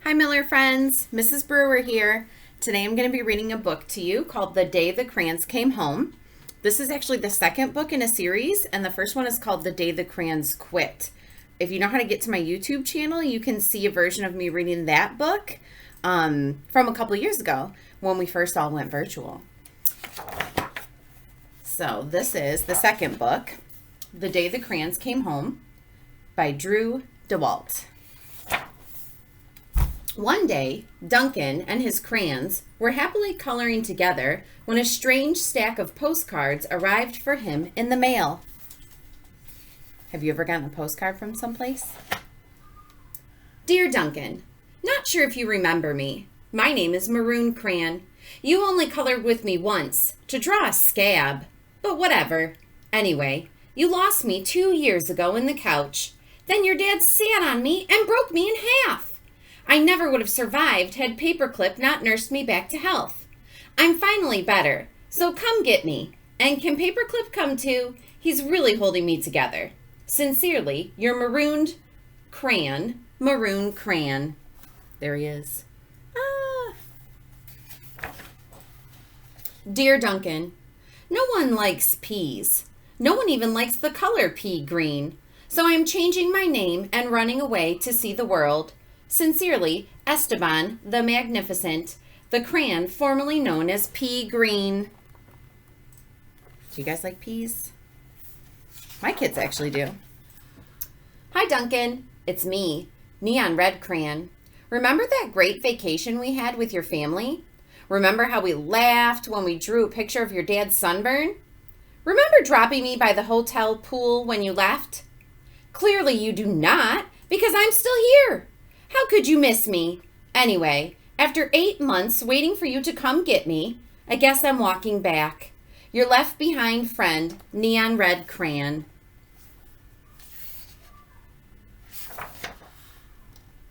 Hi Miller friends, Mrs. Brewer here. Today I'm going to be reading a book to you called The Day the Crayons Came Home. This is actually the second book in a series, and the first one is called The Day the Crayons Quit. If you know how to get to my YouTube channel, you can see a version of me reading that book from a couple years ago when we first all went virtual. So this is the second book, The Day the Crayons Came Home by Drew DeWalt. One day, Duncan and his crayons were happily coloring together when a strange stack of postcards arrived for him in the mail. Have you ever gotten a postcard from someplace? Dear Duncan, not sure if you remember me. My name is Maroon Crayon. You only colored with me once, to draw a scab. But whatever. Anyway, you lost me 2 years ago in the couch. Then your dad sat on me and broke me in half. I never would have survived had Paperclip not nursed me back to health. I'm finally better, so come get me. And can Paperclip come too? He's really holding me together. Sincerely, your marooned crayon, Maroon Crayon. There he is. Dear Duncan, no one likes peas. No one even likes the color pea green. So I am changing my name and running away to see the world. Sincerely, Esteban the Magnificent, the crayon formerly known as Pea Green. Do you guys like peas? My kids actually do. Hi, Duncan. It's me, Neon Red Crayon. Remember that great vacation we had with your family? Remember how we laughed when we drew a picture of your dad's sunburn? Remember dropping me by the hotel pool when you left? Clearly you do not, because I'm still here. How could you miss me? Anyway, after 8 months waiting for you to come get me, I guess I'm walking back. Your left behind friend, Neon Red Crayon.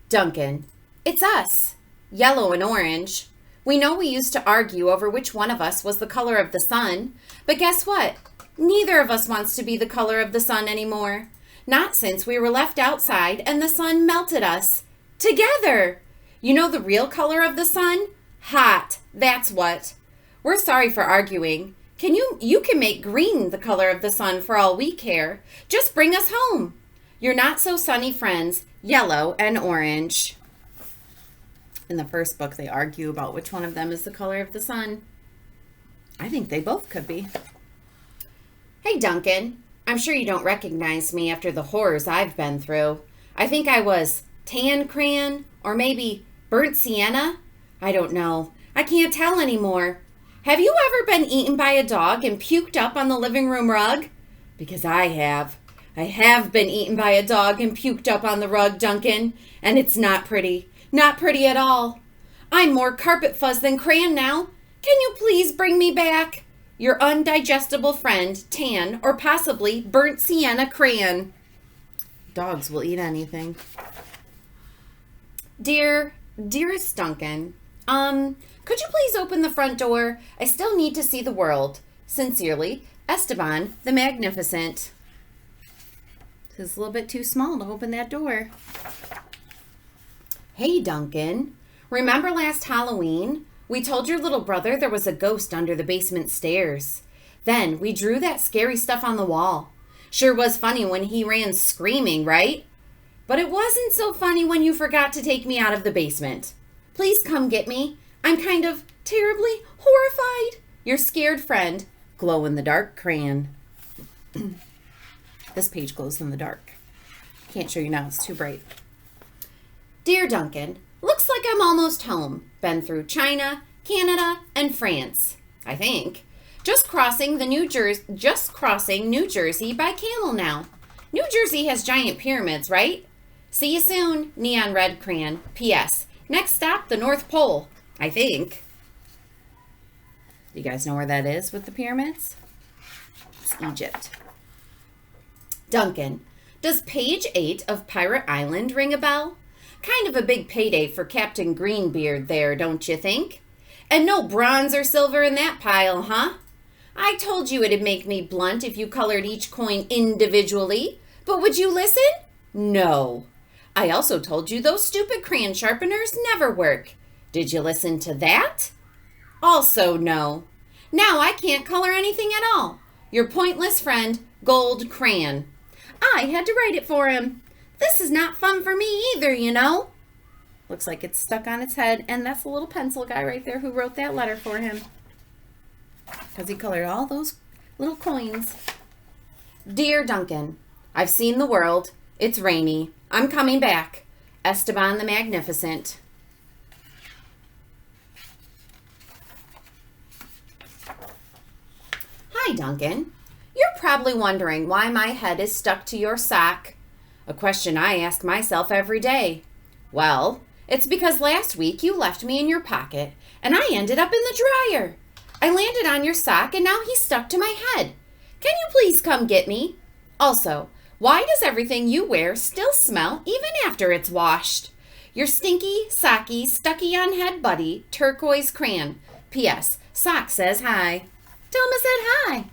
Duncan, it's us, yellow and orange. We know we used to argue over which one of us was the color of the sun, but guess what? Neither of us wants to be the color of the sun anymore. Not since we were left outside and the sun melted us. Together! You know the real color of the sun? Hot. That's what. We're sorry for arguing. You can make green the color of the sun for all we care. Just bring us home. Your not so sunny friends, yellow and orange. In the first book, they argue about which one of them is the color of the sun. I think they both could be. Hey, Duncan. I'm sure you don't recognize me after the horrors I've been through. I think I was tan crayon, or maybe burnt sienna? I don't know. I can't tell anymore. Have you ever been eaten by a dog and puked up on the living room rug? Because I have. I have been eaten by a dog and puked up on the rug, Duncan, and it's not pretty. Not pretty at all. I'm more carpet fuzz than crayon now. Can you please bring me back? Your undigestible friend, tan, or possibly burnt sienna crayon. Dogs will eat anything. Dearest Duncan, could you please open the front door? I still need to see the world. Sincerely, Esteban the Magnificent. It's a little bit too small to open that door. Hey, Duncan. Remember last Halloween? We told your little brother there was a ghost under the basement stairs. Then we drew that scary stuff on the wall. Sure was funny when he ran screaming, right? But it wasn't so funny when you forgot to take me out of the basement. Please come get me. I'm kind of terribly horrified. Your scared friend, glow-in-the-dark crayon. This page glows in the dark. Can't show you now, it's too bright. Dear Duncan, looks like I'm almost home. Been through China, Canada, and France, I think. Just crossing New Jersey by camel now. New Jersey has giant pyramids, right? See you soon, Neon Red Crayon. P.S. Next stop, the North Pole, I think. Do you guys know where that is with the pyramids? It's Egypt. Duncan, does page 8 of Pirate Island ring a bell? Kind of a big payday for Captain Greenbeard there, don't you think? And no bronze or silver in that pile, huh? I told you it'd make me blunt if you colored each coin individually, but would you listen? No. I also told you those stupid crayon sharpeners never work. Did you listen to that? Also no. Now I can't color anything at all. Your pointless friend, Gold Crayon. I had to write it for him. This is not fun for me either, you know. Looks like it's stuck on its head, and that's the little pencil guy right there who wrote that letter for him. Because he colored all those little coins. Dear Duncan, I've seen the world. It's rainy. I'm coming back. Esteban the Magnificent. Hi, Duncan. You're probably wondering why my head is stuck to your sock. A question I ask myself every day. Well, it's because last week you left me in your pocket and I ended up in the dryer. I landed on your sock and now he's stuck to my head. Can you please come get me? Also, why does everything you wear still smell even after it's washed? Your stinky, socky, stucky on head buddy, Turquoise Crayon. P.S. Sock says hi. Tell him I said hi.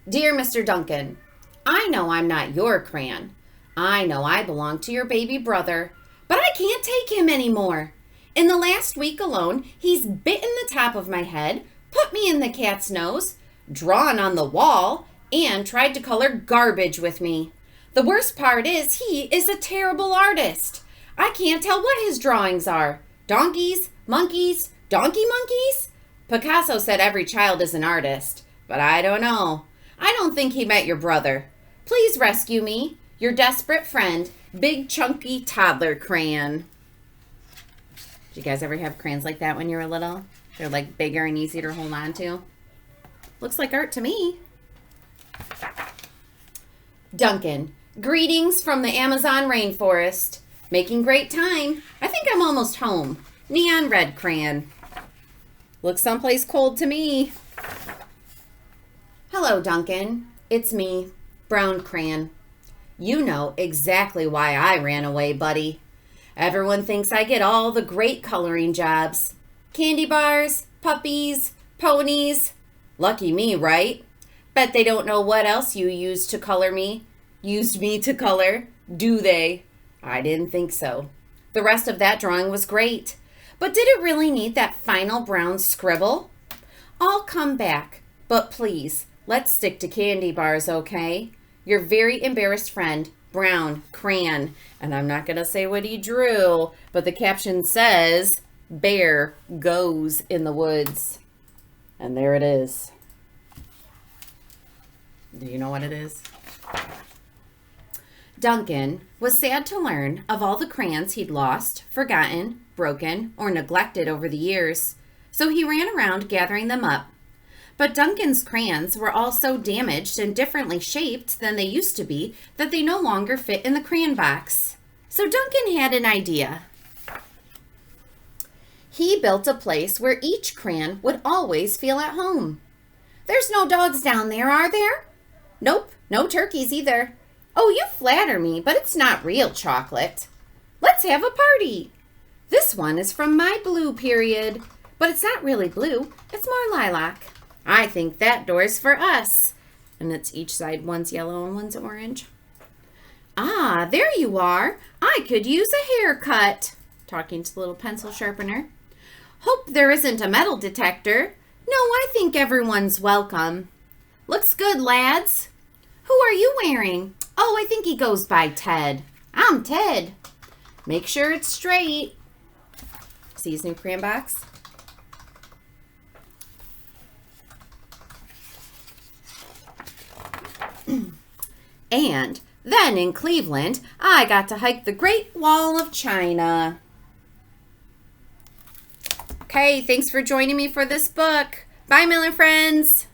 Dear Mr. Duncan, I know I'm not your crayon. I know I belong to your baby brother, but I can't take him anymore. In the last week alone, he's bitten the top of my head, put me in the cat's nose, drawn on the wall, and tried to color garbage with me. The worst part is he is a terrible artist. I can't tell what his drawings are. Donkeys, monkeys, donkey monkeys? Picasso said every child is an artist, but I don't know. I don't think he met your brother. Please rescue me. Your desperate friend, Big Chunky Toddler Crayon. Did you guys ever have crayons like that when you were little? They're like bigger and easier to hold on to. Looks like art to me. Duncan, greetings from the Amazon rainforest. Making great time. I think I'm almost home. Neon Red Crayon. Looks someplace cold to me. Hello, Duncan. It's me, Brown Crayon. You know exactly why I ran away, buddy. Everyone thinks I get all the great coloring jobs. Candy bars, puppies, ponies. Lucky me, right? Bet they don't know what else you used to color me. Used me to color, do they? I didn't think so. The rest of that drawing was great. But did it really need that final brown scribble? I'll come back, but please, let's stick to candy bars, okay? Your very embarrassed friend, Brown Crayon. And I'm not going to say what he drew, but the caption says, Bear goes in the woods. And there it is. Do you know what it is? Duncan was sad to learn of all the crayons he'd lost, forgotten, broken, or neglected over the years, so he ran around gathering them up. But Duncan's crayons were all so damaged and differently shaped than they used to be that they no longer fit in the crayon box. So Duncan had an idea. He built a place where each crayon would always feel at home. There's no dogs down there, are there? Nope, no turkeys either. Oh, you flatter me, but it's not real chocolate. Let's have a party. This one is from my blue period, but it's not really blue. It's more lilac. I think that door's for us. And it's each side, one's yellow and one's orange. Ah, there you are. I could use a haircut. Talking to the little pencil sharpener. Hope there isn't a metal detector. No, I think everyone's welcome. Looks good, lads. Who are you wearing? Oh, I think he goes by Ted. I'm Ted. Make sure it's straight. See his new crayon box? And then in Cleveland, I got to hike the Great Wall of China. Okay, thanks for joining me for this book. Bye, Miller friends.